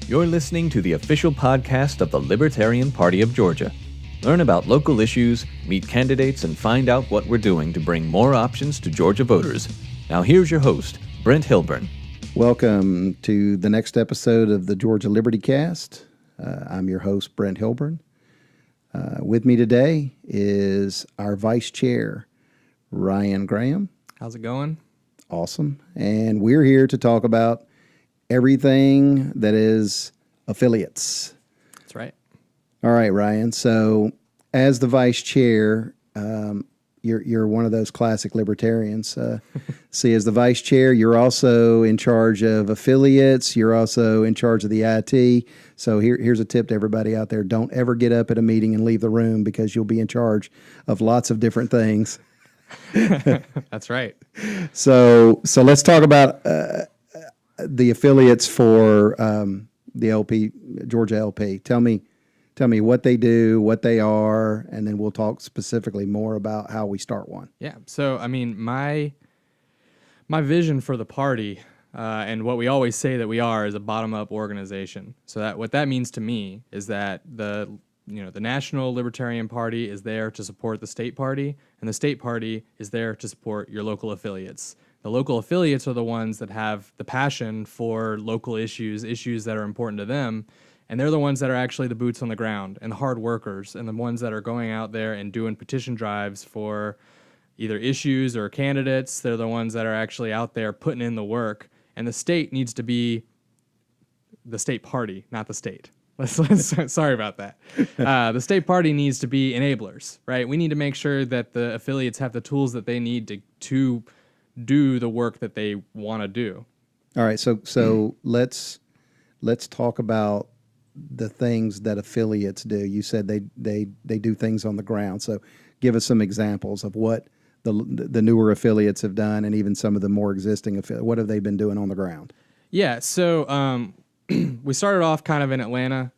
You're listening to the official podcast of the Libertarian Party of Georgia. Learn about local issues, meet candidates, and find out what we're doing to bring more options to Georgia voters. Now here's your host, Brent Hilburn. Welcome to the next episode of the Georgia LibertyCast. I'm your host, Brent Hilburn. With me today is our Vice Chair, Ryan Graham. How's it going? Awesome. And we're here to talk about everything that is affiliates. That's right. All right, Ryan. So as the Vice Chair, you're one of those classic libertarians. See, as the Vice Chair, you're also in charge of affiliates. You're also in charge of the IT. So here's a tip to everybody out there. Don't ever get up at a meeting and leave the room because you'll be in charge of lots of different things. That's right. So let's talk about the affiliates for the LP, Georgia LP. Tell me what they do, what they are, and then we'll talk specifically more about how we start one. Yeah. So, I mean, my vision for the party and what we always say that we are is a bottom-up organization. So that what that means to me is that the National Libertarian Party is there to support the state party, and the state party is there to support your local affiliates. The local affiliates are the ones that have the passion for local issues that are important to them, and they're the ones that are actually the boots on the ground and the hard workers and the ones that are going out there and doing petition drives for either issues or candidates. They're the ones that are actually out there putting in the work, and the state needs to be the state party, not the state. Sorry about that. The state party needs to be enablers, right? We need to make sure that the affiliates have the tools that they need to do the work that they want to do. All right, so let's talk about the things that affiliates do. You said they do things on the ground. So give us some examples of what the newer affiliates have done, and even some of the more existing affiliates. What have they been doing on the ground? Yeah, so we started off kind of in Atlanta.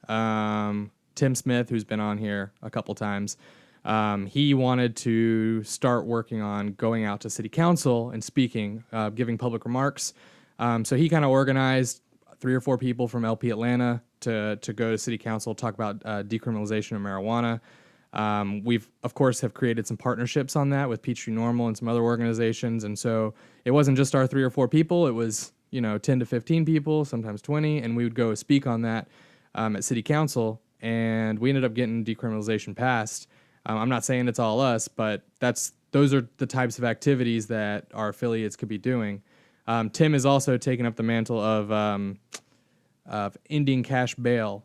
Tim Smith, who's been on here a couple times, he wanted to start working on going out to city council and speaking, giving public remarks. So he kind of organized 3 or 4 people from LP Atlanta to go to city council, talk about decriminalization of marijuana. We've, of course, have created some partnerships on that with Peachtree Normal and some other organizations. And so it wasn't just our 3 or 4 people. It was, 10 to 15 people, sometimes 20. And we would go speak on that at city council. And we ended up getting decriminalization passed. I'm not saying it's all us, but those are the types of activities that our affiliates could be doing. Tim has also taken up the mantle of ending cash bail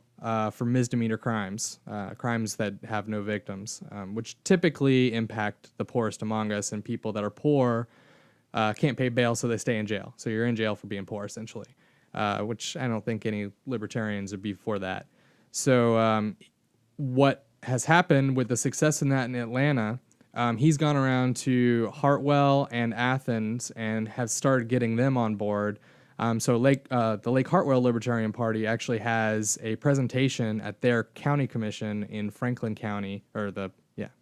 for misdemeanor crimes, crimes that have no victims, which typically impact the poorest among us, and people that are poor can't pay bail, so they stay in jail. So you're in jail for being poor, essentially, which I don't think any libertarians would be for that. So what has happened with the success in that in Atlanta, he's gone around to Hartwell and Athens and has started getting them on board. So the Lake Hartwell Libertarian Party actually has a presentation at their county commission in Franklin County, or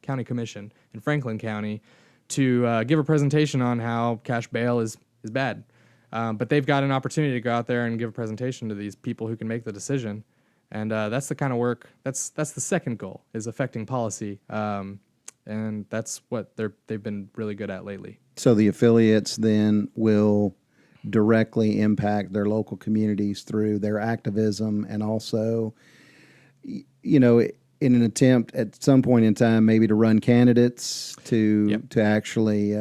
county commission in Franklin County, to give a presentation on how cash bail is bad. But they've got an opportunity to go out there and give a presentation to these people who can make the decision. And that's the kind of work, that's the second goal, is affecting policy. And that's what they've been really good at lately. So the affiliates then will directly impact their local communities through their activism, and also, in an attempt at some point in time maybe to run candidates to actually,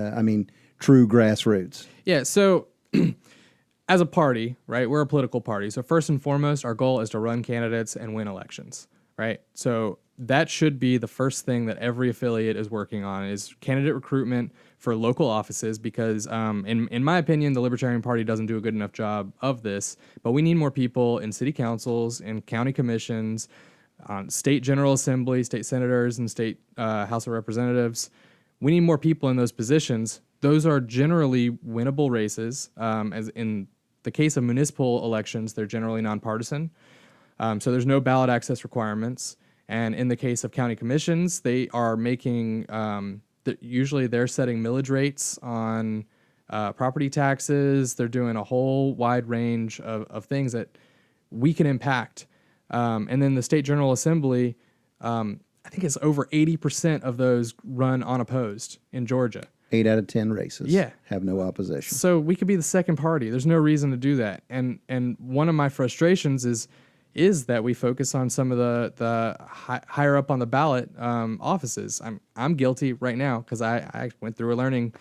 true grassroots. Yeah, so as a party, right, we're a political party. So first and foremost, our goal is to run candidates and win elections, right? So that should be the first thing that every affiliate is working on, is candidate recruitment for local offices, because in my opinion, the Libertarian Party doesn't do a good enough job of this, but we need more people in city councils, in county commissions, on state general assembly, state senators, and state House of Representatives. We need more people in those positions. Those are generally winnable races. As in the case of municipal elections, they're generally nonpartisan. So there's no ballot access requirements. And in the case of county commissions, they are making, usually they're setting millage rates on property taxes. They're doing a whole wide range of things that we can impact. And then the State General Assembly, I think it's over 80% of those run unopposed in Georgia. 8 out of 10 races Yeah. have no opposition. So we could be the second party. There's no reason to do that. And one of my frustrations is that we focus on some of the higher up on the ballot offices. I'm guilty right now because I went through a learning.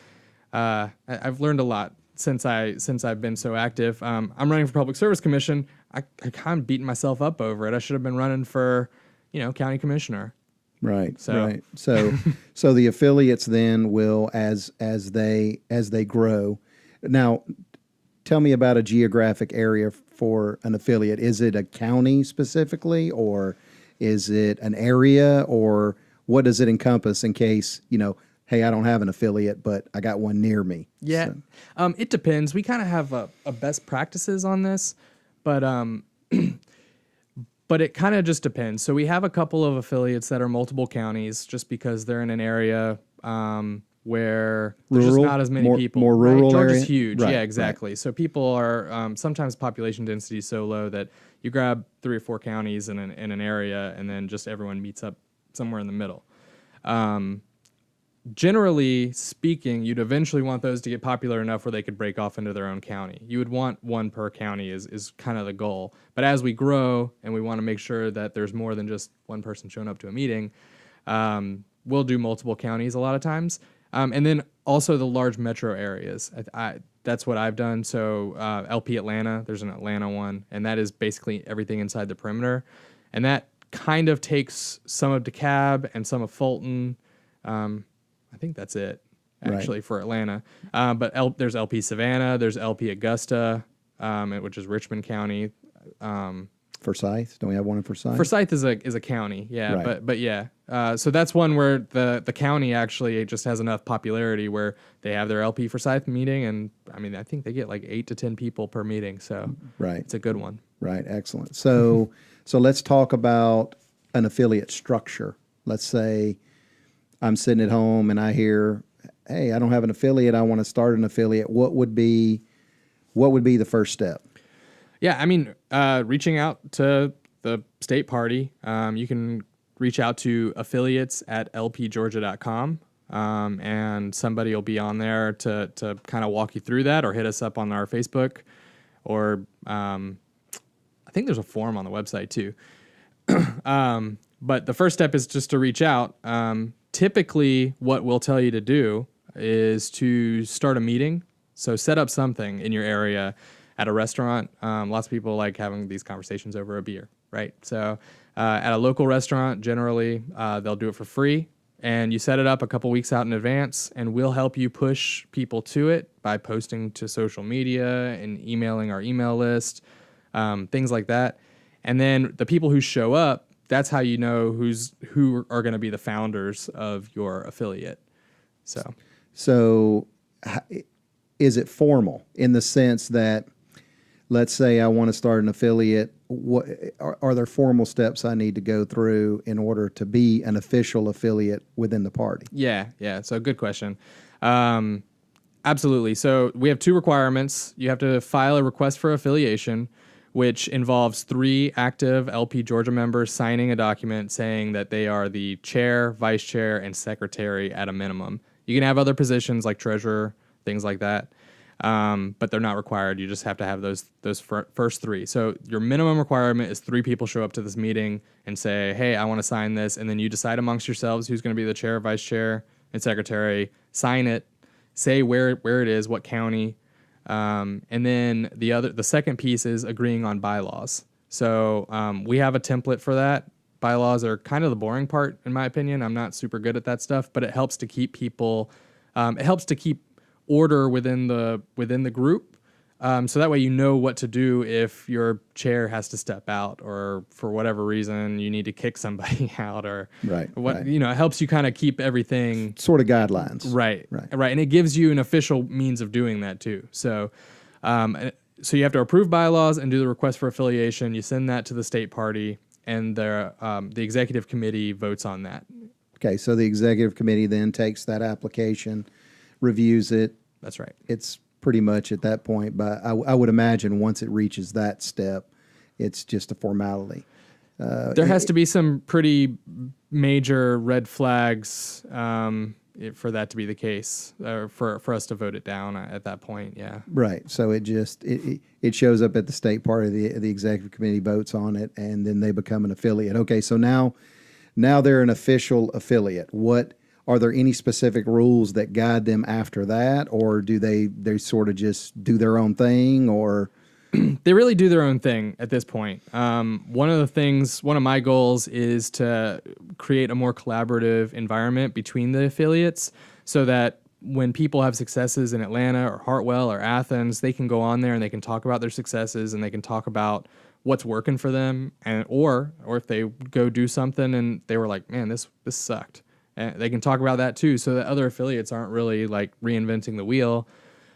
I've learned a lot since I've been so active. I'm running for Public Service Commission. I kind of beating myself up over it. I should have been running for, county commissioner. Right. So- Right. So the affiliates then will as they grow. Now, tell me about a geographic area for an affiliate. Is it a county specifically, or is it an area, or what does it encompass in case, hey, I don't have an affiliate, but I got one near me? Yeah. So, It depends. We kind of have a best practices on this, but but it kind of just depends. So we have a couple of affiliates that are multiple counties just because they're in an area where there's just Rural? not as many More- people. more rural Georgia's area? huge. Right, Yeah, right. exactly. So people are sometimes population density is so low that you grab 3 or 4 counties in an area and then just everyone meets up somewhere in the middle. Generally speaking, you'd eventually want those to get popular enough where they could break off into their own county. You would want one per county is kind of the goal. But as we grow and we want to make sure that there's more than just one person showing up to a meeting, we'll do multiple counties a lot of times. And then also the large metro areas. That's what I've done. So LP Atlanta, there's an Atlanta one, and that is basically everything inside the perimeter. And that kind of takes some of DeKalb and some of Fulton. I think that's it, actually, for Atlanta. But there's LP Savannah, there's LP Augusta, which is Richmond County. Forsyth? Don't we have one in Forsyth? Forsyth is a county, yeah. Right. But yeah. So that's one where the county actually just has enough popularity where they have their LP Forsyth meeting, and I think they get like 8 to 10 people per meeting. So Right. it's a good one. Right. Excellent. So let's talk about an affiliate structure. Let's say I'm sitting at home and I hear, hey, I don't have an affiliate. I want to start an affiliate. What would be the first step? Yeah, reaching out to the state party. You can reach out to affiliates at lpgeorgia.com, and somebody will be on there to kind of walk you through that, or hit us up on our Facebook, or I think there's a form on the website too. But the first step is just to reach out. Typically, what we'll tell you to do is to start a meeting. So set up something in your area at a restaurant. Lots of people like having these conversations over a beer, right? So at a local restaurant, generally, they'll do it for free. And you set it up a couple weeks out in advance, and we'll help you push people to it by posting to social media and emailing our email list, things like that. And then the people who show up, that's how you know who are going to be the founders of your affiliate. So is it formal in the sense that, let's say I want to start an affiliate, what are there formal steps I need to go through in order to be an official affiliate within the party? Yeah. So good question. Absolutely. So we have 2 requirements. You have to file a request for affiliation, which involves 3 active LP Georgia members signing a document saying that they are the chair, vice chair, and secretary at a minimum. You can have other positions like treasurer, things like that, but they're not required. You just have to have those first 3. So your minimum requirement is 3 people show up to this meeting and say, hey, I want to sign this, and then you decide amongst yourselves who's going to be the chair, vice chair, and secretary, sign it, say where it is, what county. And then the second piece is agreeing on bylaws. So we have a template for that. Bylaws are kind of the boring part, in my opinion. I'm not super good at that stuff, but it helps to keep people. It helps to keep order within the group. So that way you know what to do if your chair has to step out, or for whatever reason you need to kick somebody out, or Right. it helps you kind of keep everything. Sort of guidelines. Right. And it gives you an official means of doing that too. So you have to approve bylaws and do the request for affiliation. You send that to the state party, and the executive committee votes on that. Okay, so the executive committee then takes that application, reviews it. That's right. It's pretty much at that point, but I would imagine once it reaches that step, It's just a formality. There has to be some pretty major red flags for that to be the case, for us to vote it down at that point. Yeah. Right. So it shows up at the state part of the executive committee votes on it, and then they become an affiliate. Okay. So now they're an official affiliate. What are there any specific rules that guide them after that, or do they sort of just do their own thing, or? They really do their own thing at this point. One of my goals is to create a more collaborative environment between the affiliates so that when people have successes in Atlanta or Hartwell or Athens, they can go on there and they can talk about their successes and they can talk about what's working for them, and or if they go do something and they were like, man, this sucked. And they can talk about that too, so that other affiliates aren't really like reinventing the wheel.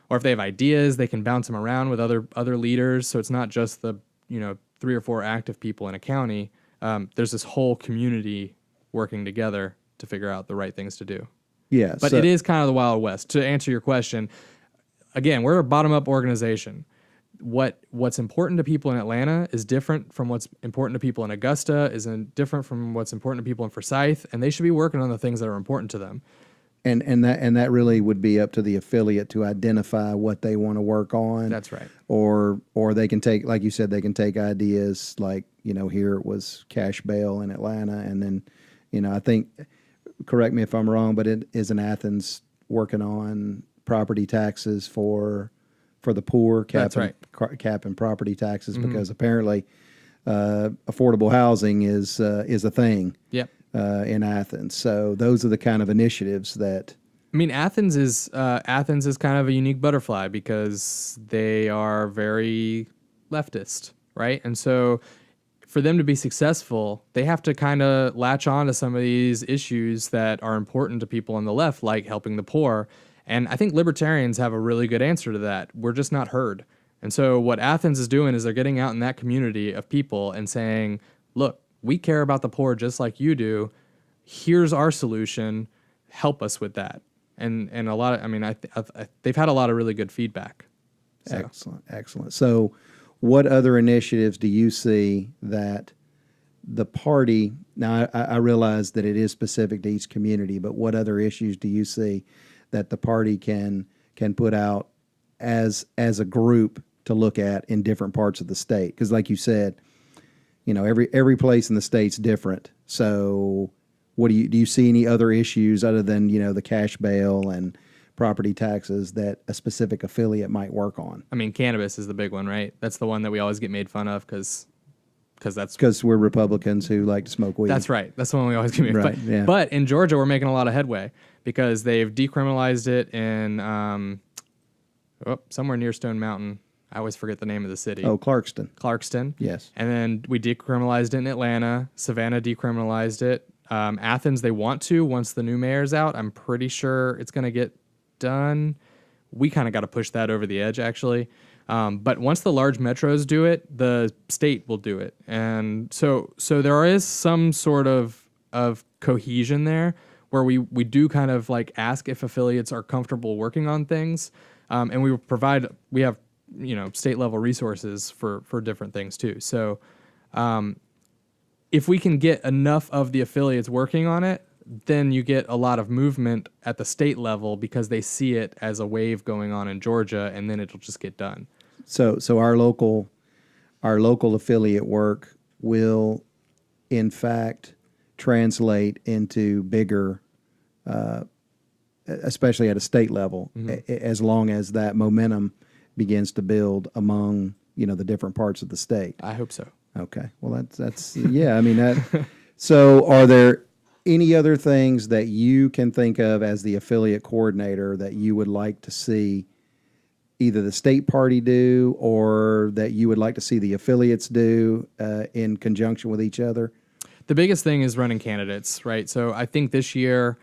Or if they have ideas, they can bounce them around with other leaders. So it's not just the 3 or 4 active people in a county. There's this whole community working together to figure out the right things to do. Yeah, but it is kind of the Wild West. To answer your question, again, we're a bottom-up organization. What's important to people in Atlanta is different from what's important to people in Augusta, is different from what's important to people in Forsyth, and they should be working on the things that are important to them. And that really would be up to the affiliate to identify what they want to work on. That's right. Or they can take, like you said, they can take ideas like, here it was cash bail in Atlanta, and then, I think, correct me if I'm wrong, but it is in Athens working on property taxes for the poor, capping property taxes, because apparently affordable housing is a thing. Yep. In Athens. So those are the kind of initiatives that. I mean, Athens is kind of a unique butterfly because they are very leftist, right? And so for them to be successful, they have to kind of latch on to some of these issues that are important to people on the left, like helping the poor. And I think libertarians have a really good answer to that. We're just not heard. And so what Athens is doing is they're getting out in that community of people and saying, look, we care about the poor just like you do. Here's our solution. Help us with that. And a lot of, they've had a lot of really good feedback. So. Excellent. So what other initiatives do you see that the party, now I realize that it is specific to each community, but what other issues do you see that the party can put out as a group to look at in different parts of the state? Because like you said, every place in the state's different. So do you see any other issues other than, the cash bail and property taxes that a specific affiliate might work on? I mean, cannabis is the big one, right? That's the one that we always get made fun of because we're Republicans who like to smoke weed. That's right. That's the one we always get made fun of. Yeah. But in Georgia, we're making a lot of headway because they've decriminalized it in somewhere near Stone Mountain. I always forget the name of the city. Oh, Clarkston. Yes. And then we decriminalized it in Atlanta. Savannah decriminalized it. Athens, they want to once the new mayor's out. I'm pretty sure it's going to get done. We kind of got to push that over the edge, actually. But once the large metros do it, the state will do it. And so there is some sort of cohesion there where we do kind of like ask if affiliates are comfortable working on things. And we have state level resources for different things too. So if we can get enough of the affiliates working on it, then you get a lot of movement at the state level because they see it as a wave going on in Georgia, and then it'll just get done. So our local affiliate work will, in fact, translate into bigger, especially at a state level, as long as that momentum begins to build among the different parts of the state. I hope so. Okay. Well, that's yeah. I mean that. So, are there any other things that you can think of as the affiliate coordinator that you would like to see either the state party do or that you would like to see the affiliates do in conjunction with each other? The biggest thing is running candidates, right? So I think this year,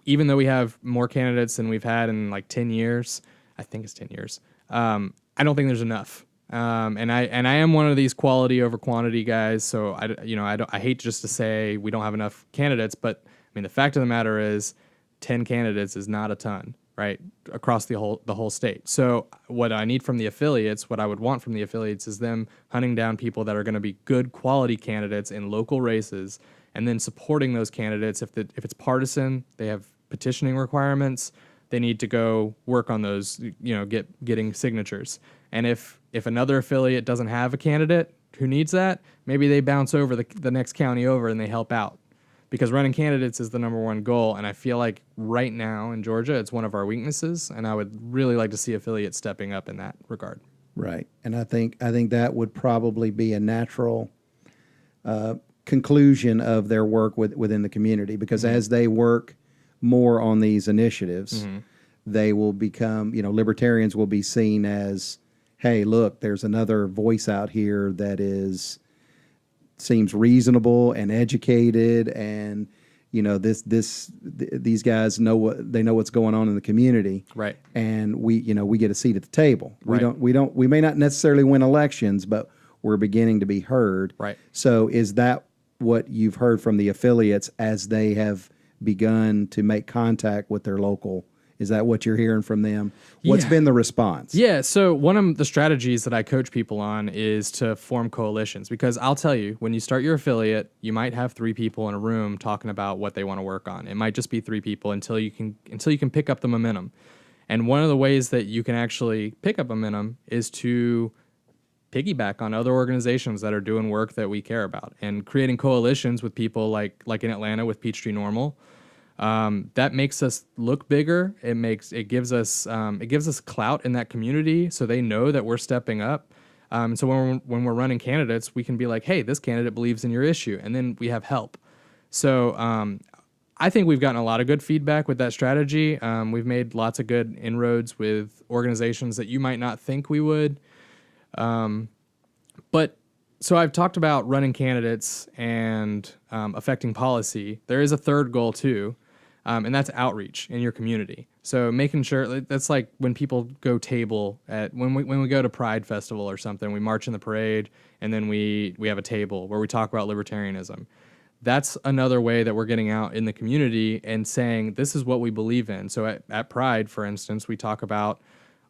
even though we have more candidates than we've had in like 10 years, I think it's 10 years, I don't think there's enough. And I am one of these quality over quantity guys. So I hate just to say we don't have enough candidates, but I mean, the fact of the matter is 10 candidates is not a ton, right, across the whole state. So what I need from the affiliates, what I would want from the affiliates, is them hunting down people that are going to be good quality candidates in local races, and then supporting those candidates. If it's partisan, they have petitioning requirements. They need to go work on those, getting signatures. And if another affiliate doesn't have a candidate who needs that, maybe they bounce over the next county over and they help out. Because running candidates is the number one goal, and I feel like right now in Georgia, it's one of our weaknesses, and I would really like to see affiliates stepping up in that regard. Right, and I think that would probably be a natural conclusion of their work within the community, because as they work more on these initiatives, they will become, libertarians will be seen as, hey, look, there's another voice out here that seems reasonable and educated, and these guys know what's going on in the community, right? And we get a seat at the table. Right. We may not necessarily win elections, but we're beginning to be heard. Right. So is that what you've heard from the affiliates as they have begun to make contact with their local? Is that what you're hearing from them? What's been the response? Yeah, so one of the strategies that I coach people on is to form coalitions, because I'll tell you, when you start your affiliate, you might have 3 people in a room talking about what they want to work on. It might just be 3 people until you can pick up the momentum. And one of the ways that you can actually pick up momentum is to piggyback on other organizations that are doing work that we care about, and creating coalitions with people like in Atlanta with Peachtree Normal. That makes us look bigger. It gives us clout in that community, so they know that we're stepping up. So when we're running candidates, we can be like, hey, this candidate believes in your issue, and then we have help. So I think we've gotten a lot of good feedback with that strategy. We've made lots of good inroads with organizations that you might not think we would. But so I've talked about running candidates and affecting policy. There is a third goal too, and that's outreach in your community. So making sure that's like when people go table when we go to Pride Festival or something, we march in the parade, and then we have a table where we talk about libertarianism. That's another way that we're getting out in the community and saying this is what we believe in. So at Pride, for instance, we talk about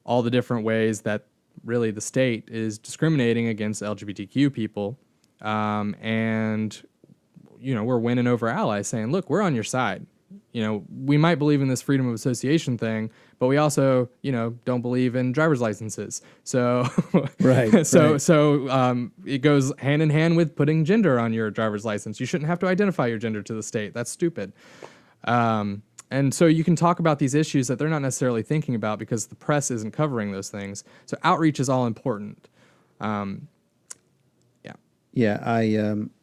all the different ways that really the state is discriminating against LGBTQ people, and we're winning over allies, saying, look, we're on your side. We might believe in this freedom of association thing, but we also don't believe in driver's licenses. So right. So it goes hand in hand with putting gender on your driver's license. You shouldn't have to identify your gender to the state. That's stupid. And so you can talk about these issues that they're not necessarily thinking about because the press isn't covering those things. So outreach is all important. Yeah,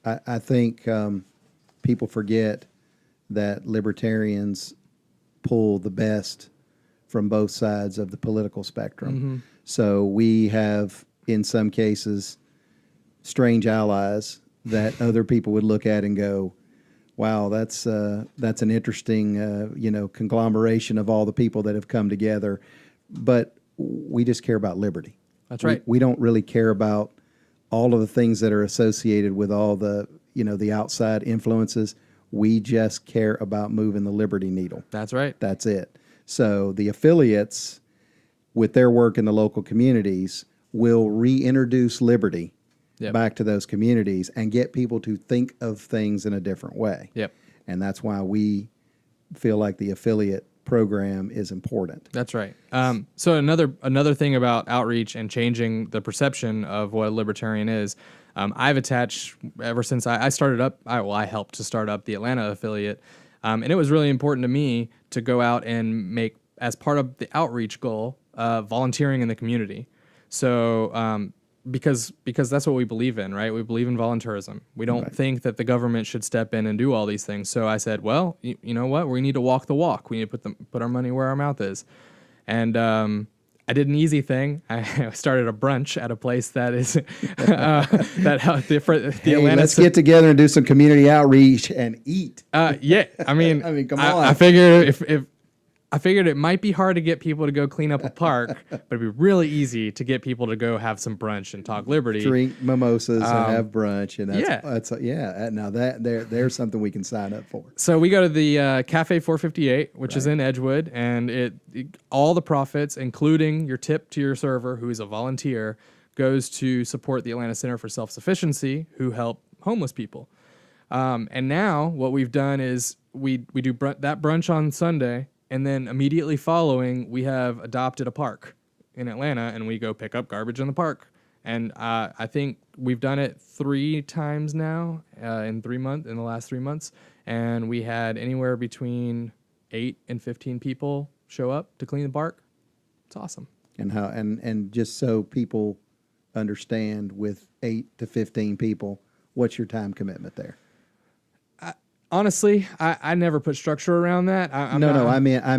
I think people forget that libertarians pull the best from both sides of the political spectrum. Mm-hmm. So we have, in some cases, strange allies that other people would look at and go, wow, that's an interesting, conglomeration of all the people that have come together. But we just care about liberty. That's right. We don't really care about all of the things that are associated with all the, the outside influences. We just care about moving the liberty needle. That's right. That's it. So the affiliates, with their work in the local communities, will reintroduce liberty back to those communities and get people to think of things in a different way. Yep. And that's why we feel like the affiliate program is important. That's right. So another thing about outreach and changing the perception of what a libertarian is, I've attached ever since I started up. I helped to start up the Atlanta affiliate, and it was really important to me to go out and make, as part of the outreach goal, volunteering in the community. So because that's what we believe in, right? We believe in volunteerism. We don't think that the government should step in and do all these things. So I said, well, you know what? We need to walk the walk. We need to put our money where our mouth is. And I did an easy thing. I started a brunch at a place that is that helped the Atlanta. Let's get together and do some community outreach and eat. Yeah, I mean, come on. I figured if I figured it might be hard to get people to go clean up a park, but it'd be really easy to get people to go have some brunch and talk liberty. Drink mimosas and have brunch, and yeah. Now there's something we can sign up for. So we go to the Cafe 458, which is in Edgewood, and all the profits, including your tip to your server, who is a volunteer, goes to support the Atlanta Center for Self-Sufficiency, who help homeless people. And now what we've done is we do that brunch on Sunday, and then immediately following, we have adopted a park in Atlanta, and we go pick up garbage in the park. And I think we've done it 3 times now in the last 3 months, and we had anywhere between 8 and 15 people show up to clean the park. It's awesome. And just so people understand, with 8 to 15 people, what's your time commitment there? Honestly, I never put structure around that. I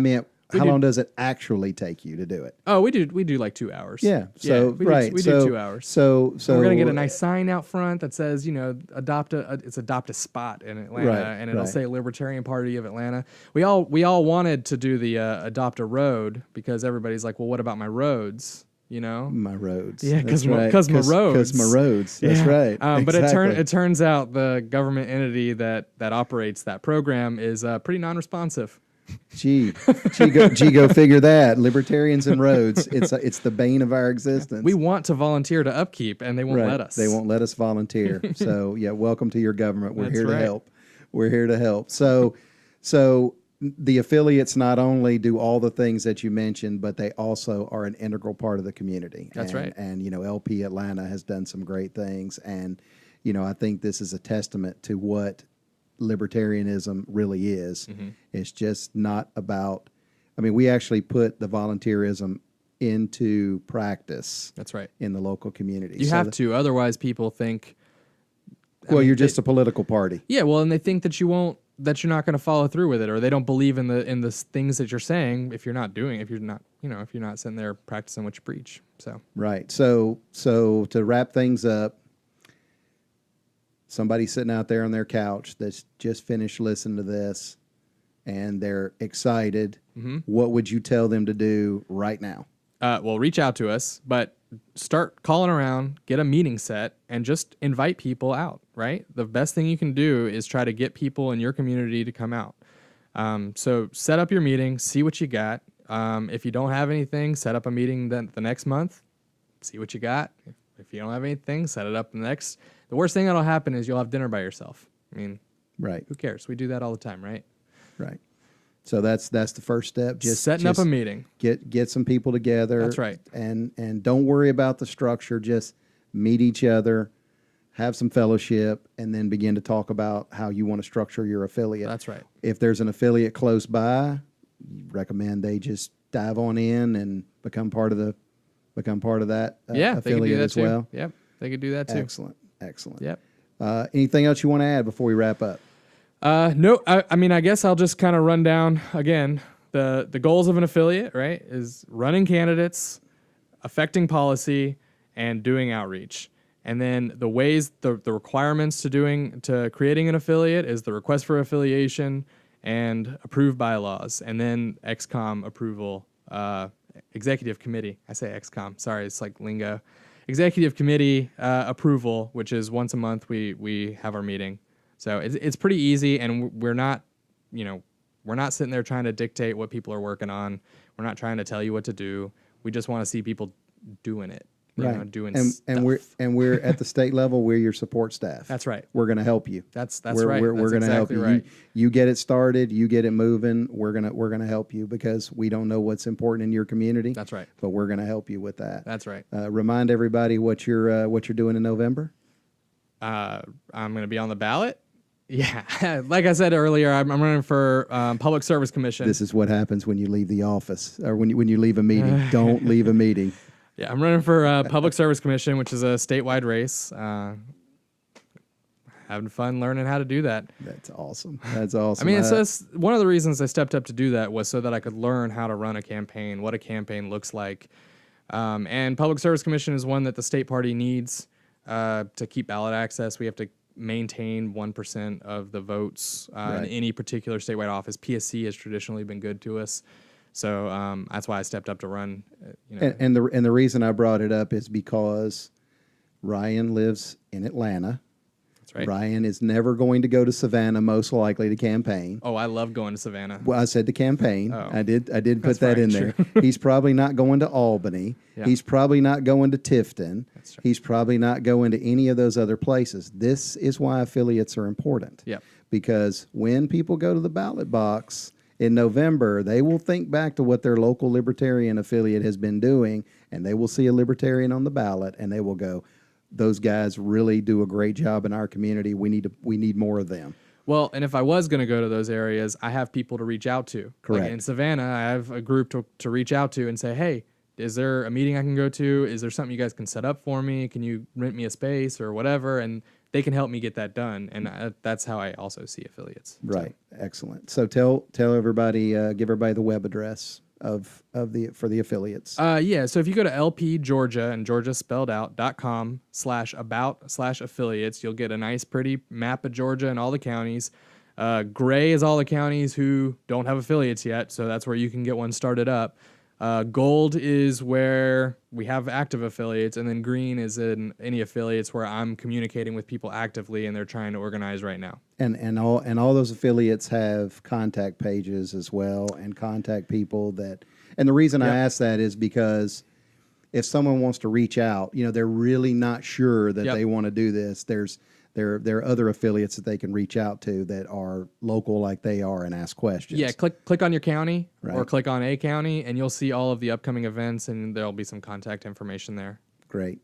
meant how long does it actually take you to do it? Oh, we do like 2 hours. Yeah. So we do 2 hours. So we're gonna get a nice sign out front that says, adopt a spot in Atlanta, and it'll say Libertarian Party of Atlanta. We all wanted to do the adopt a road, because everybody's like, well, what about my roads? My roads. Yeah, because my roads. Because my roads. That's right. But it turns out the government entity that operates that program is pretty non-responsive. Gee, go figure that. Libertarians and roads. It's the bane of our existence. We want to volunteer to upkeep, and they won't let us. They won't let us volunteer. So yeah, welcome to your government. We're here to right. help. We're here to help. So the affiliates not only do all the things that you mentioned, but they also are an integral part of the community. That's right. And LP Atlanta has done some great things, and I think this is a testament to what libertarianism really is. Mm-hmm. It's just not about. We actually put the volunteerism into practice. That's right. In the local community. You have to, otherwise people think. You're just a political party. Yeah, well, and they think that you're not going to follow through with it, or they don't believe in the things that you're saying if you're not sitting there practicing what you preach. So right. So to wrap things up, somebody sitting out there on their couch that's just finished listening to this, and they're excited. Mm-hmm. What would you tell them to do right now? Well, reach out to us, but start calling around, get a meeting set, and just invite people out, right? The best thing you can do is try to get people in your community to come out. So set up your meeting, see what you got. If you don't have anything, set up a meeting the next month, see what you got. If you don't have anything, set it up the next. The worst thing that'll happen is you'll have dinner by yourself. Right. Who cares? We do that all the time, right? Right. So that's the first step. Just setting up a meeting. Get some people together. That's right. And don't worry about the structure. Just meet each other, have some fellowship, and then begin to talk about how you want to structure your affiliate. That's right. If there's an affiliate close by, recommend they just dive on in and become part of that affiliate as well. Yep, they could do that too. Excellent. Yep. Anything else you want to add before we wrap up? No, I guess I'll just kind of run down again the goals of an affiliate, right? Is running candidates, affecting policy, and doing outreach. And then the ways, the requirements to creating an affiliate is the request for affiliation and approved bylaws, and then XCOM approval, executive committee. I say XCOM, sorry, it's like lingo. Executive committee approval, which is once a month we have our meeting. So it's pretty easy, and we're not sitting there trying to dictate what people are working on. We're not trying to tell you what to do. We just want to see people doing it, doing stuff. And we're at the state level. We're your support staff. That's right. We're going to help you. That's right. We're going to help you. Right. You get it started. You get it moving. We're gonna help you, because we don't know what's important in your community. That's right. But we're going to help you with that. That's right. Remind everybody what you're doing in November. I'm going to be on the ballot. Yeah, like I said earlier, I'm running for Public Service Commission. This is what happens when you leave the office, or when you leave a meeting. Don't leave a meeting. Yeah, I'm running for Public Service Commission, which is a statewide race. Having fun learning how to do that. That's awesome. It's one of the reasons I stepped up to do that was so that I could learn how to run a campaign, what a campaign looks like. And Public Service Commission is one that the state party needs to keep ballot access. We have to maintain 1% of the votes in any particular statewide office. PSC has traditionally been good to us. So that's why I stepped up to run. You know, And the reason I brought it up is because Ryan lives in Atlanta. that's right. Ryan is never going to go to Savannah, most likely to campaign. Oh, I love going to Savannah. Well, I said to campaign. Oh. I did put That's that in fine, there. He's probably not going to Albany. Yeah. He's probably not going to Tifton. That's right. He's probably not going to any of those other places. This is why affiliates are important. Yep. Because when people go to the ballot box in November, they will think back to what their local libertarian affiliate has been doing, and they will see a libertarian on the ballot, and they will go, those guys really do a great job in our community. We need more of them. Well, and if I was going to go to those areas, I have people to reach out to. Correct. Like in Savannah, I have a group to reach out to and say, hey, is there a meeting I can go to? Is there something you guys can set up for me? Can you rent me a space or whatever? And they can help me get that done. And that's how I also see affiliates. Right. Excellent. So tell everybody, give everybody the web address for the affiliates. Yeah. So if you go to LP Georgia and Georgia spelled out .com/about/affiliates, you'll get a nice pretty map of Georgia and all the counties. Gray is all the counties who don't have affiliates yet. So that's where you can get one started up. Gold is where we have active affiliates, and then green is in any affiliates where I'm communicating with people actively and they're trying to organize right now. And all those affiliates have contact pages as well, and contact people that. And the reason I ask that is because if someone wants to reach out, they're really not sure that they want to do this. There are other affiliates that they can reach out to that are local like they are and ask questions. Yeah, click on your county or Right. click on a county, and you'll see all of the upcoming events, and there'll be some contact information there. Great.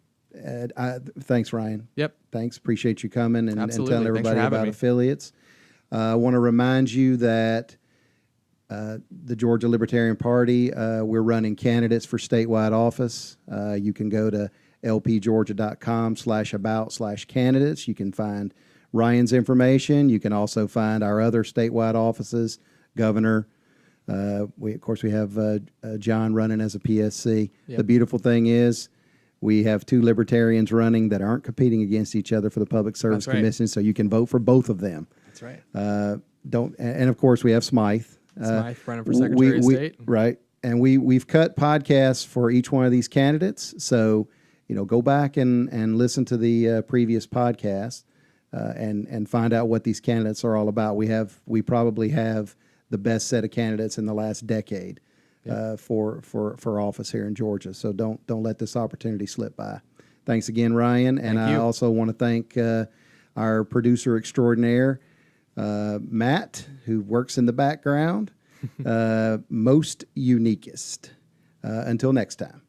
Thanks, Ryan. Yep. Thanks. Appreciate you coming and Absolutely. telling Thanks for everybody having about me. affiliates. I want to remind you that the Georgia Libertarian Party, we're running candidates for statewide office. You can go to lpgeorgia.com/about/candidates. You can find Ryan's information. You can also find our other statewide offices, governor. We have John running as a PSC. Yep. The beautiful thing is we have two libertarians running that aren't competing against each other for the Public Service That's right. Commission, so you can vote for both of them. That's right. And of course we have Smythe. Smythe running for Secretary of State. Right. And we've cut podcasts for each one of these candidates. So, go back and listen to the previous podcast and find out what these candidates are all about. We probably have the best set of candidates in the last decade for office here in Georgia. So don't let this opportunity slip by. Thanks again, Ryan. And Thank I you. also want to thank our producer extraordinaire, Matt, who works in the background. Most uniquest. Until next time.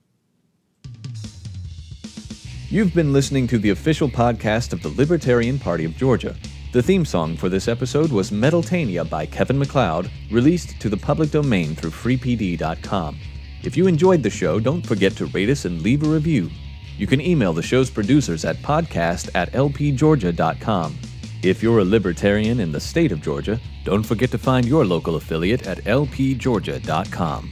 You've been listening to the official podcast of the Libertarian Party of Georgia. The theme song for this episode was Metaltania by Kevin MacLeod, released to the public domain through freepd.com. If you enjoyed the show, don't forget to rate us and leave a review. You can email the show's producers at podcast@lpgeorgia.com. If you're a libertarian in the state of Georgia, don't forget to find your local affiliate at lpgeorgia.com.